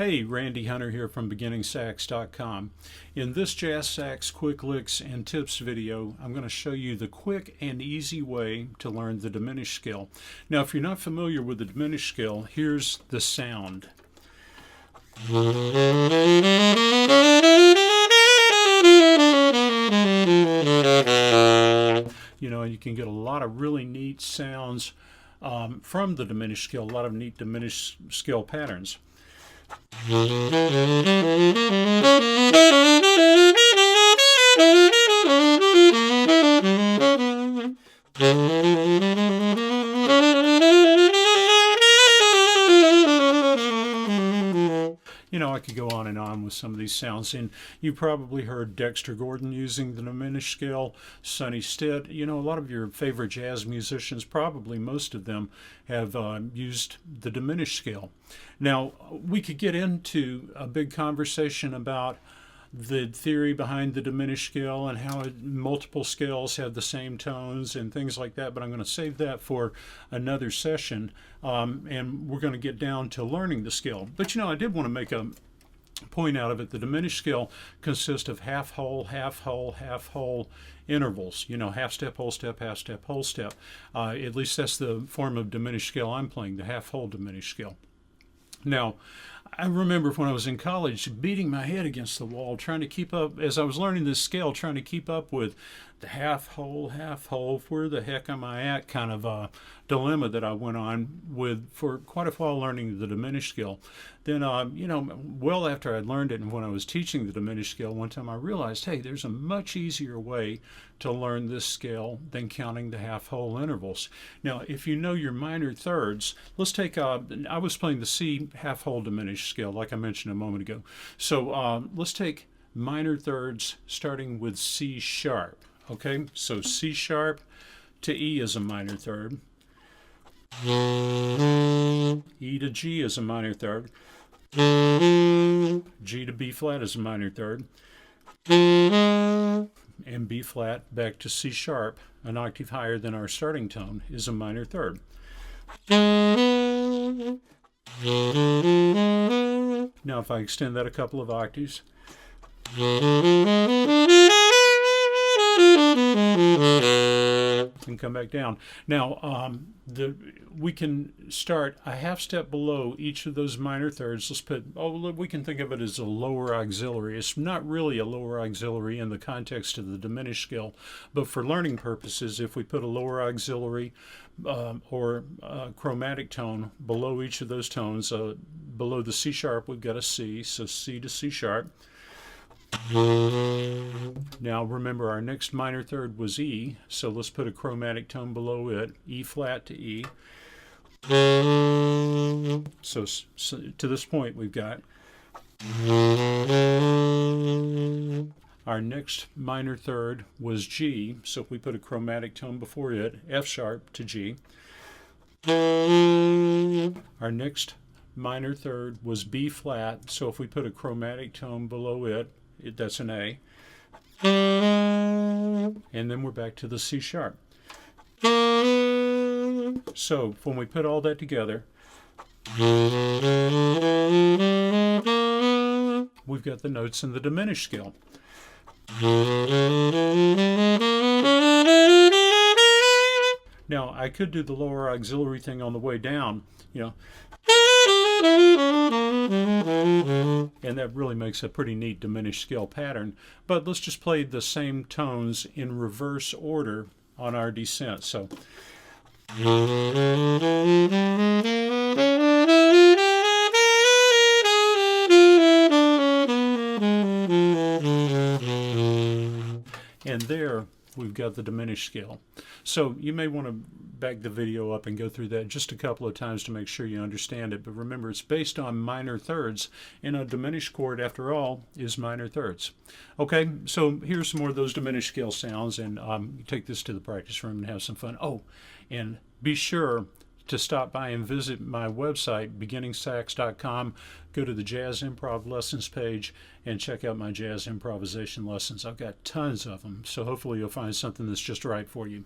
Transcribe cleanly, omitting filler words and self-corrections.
Hey, Randy Hunter here from BeginningSax.com. In this Jazz Sax Quick Licks and Tips video, I'm going to show you the quick and easy way to learn the diminished scale. Now, if you're not familiar with the diminished scale, here's the sound. You can get a lot of really neat sounds from the diminished scale, a lot of neat diminished scale patterns. I could go on and on with some of these sounds, and you probably heard Dexter Gordon using the diminished scale, Sonny Stitt. A lot of your favorite jazz musicians, probably most of them, have used the diminished scale. Now, we could get into a big conversation about the theory behind the diminished scale and how multiple scales have the same tones and things like that, but I'm going to save that for another session, and we're going to get down to learning the scale. But I did want to make a point out of it. The diminished scale consists of half whole, half whole, half whole intervals. Half step, whole step, half step, whole step. At least that's the form of diminished scale I'm playing, the half whole diminished scale. Now, I remember when I was in college beating my head against the wall trying to keep up, as I was learning this scale, trying to keep up with the half whole, where the heck am I at kind of a dilemma that I went on with for quite a while learning the diminished scale. Then, well after I'd learned it and when I was teaching the diminished scale, one time I realized, hey, there's a much easier way to learn this scale than counting the half whole intervals. Now, if you know your minor thirds, let's take, I was playing the C half whole diminished scale, like I mentioned a moment ago. So let's take minor thirds starting with C sharp. Okay, so C sharp to E is a minor third. E to G is a minor third. G to B flat is a minor third. And B flat back to C sharp, an octave higher than our starting tone, is a minor third. Now if I extend that a couple of octaves, and come back down. Now, we can start a half step below each of those minor thirds. Let's put, we can think of it as a lower auxiliary. It's not really a lower auxiliary in the context of the diminished scale, but for learning purposes, if we put a lower auxiliary or a chromatic tone below each of those tones, below the C sharp, we've got a C, so C to C sharp. Now remember, our next minor third was E, so let's put a chromatic tone below it, E flat to E. So to this point we've got our next minor third was G, so if we put a chromatic tone before it, F sharp to G. Our next minor third was B flat, so if we put a chromatic tone below it, that's an A. And then we're back to the C sharp. So when we put all that together, we've got the notes in the diminished scale. Now I could do the lower auxiliary thing on the way down, and that really makes a pretty neat diminished scale pattern. But let's just play the same tones in reverse order on our descent. So and there we've got the diminished scale. So you may want to back the video up and go through that just a couple of times to make sure you understand it. But remember, it's based on minor thirds, and a diminished chord, after all, is minor thirds. Okay, so here's some more of those diminished scale sounds, and take this to the practice room and have some fun. Oh, and be sure to stop by and visit my website, BeginningSax.com. Go to the Jazz Improv Lessons page and check out my jazz improvisation lessons. I've got tons of them, so hopefully you'll find something that's just right for you.